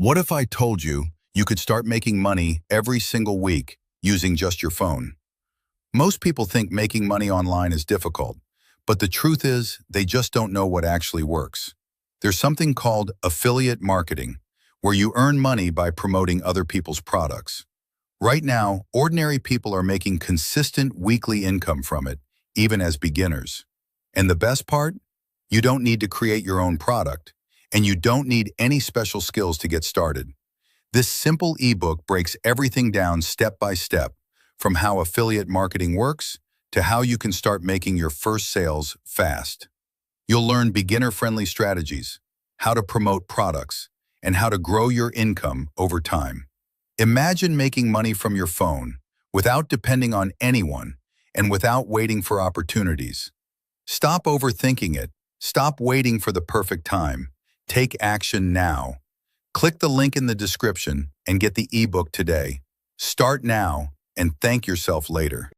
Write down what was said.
What if I told you you could start making money every single week using just your phone? Most people think making money online is difficult, but the truth is they just don't know what actually works. There's something called affiliate marketing, where you earn money by promoting other people's products. Right now, ordinary people are making consistent weekly income from it, even as beginners. And the best part? You don't need to create your own product, and you don't need any special skills to get started. This simple ebook breaks everything down step by step, from how affiliate marketing works to how you can start making your first sales fast. You'll learn beginner-friendly strategies, how to promote products, and how to grow your income over time. Imagine making money from your phone without depending on anyone and without waiting for opportunities. Stop overthinking it. Stop waiting for the perfect time. Take action now. Click the link in the description and get the ebook today. Start now and thank yourself later.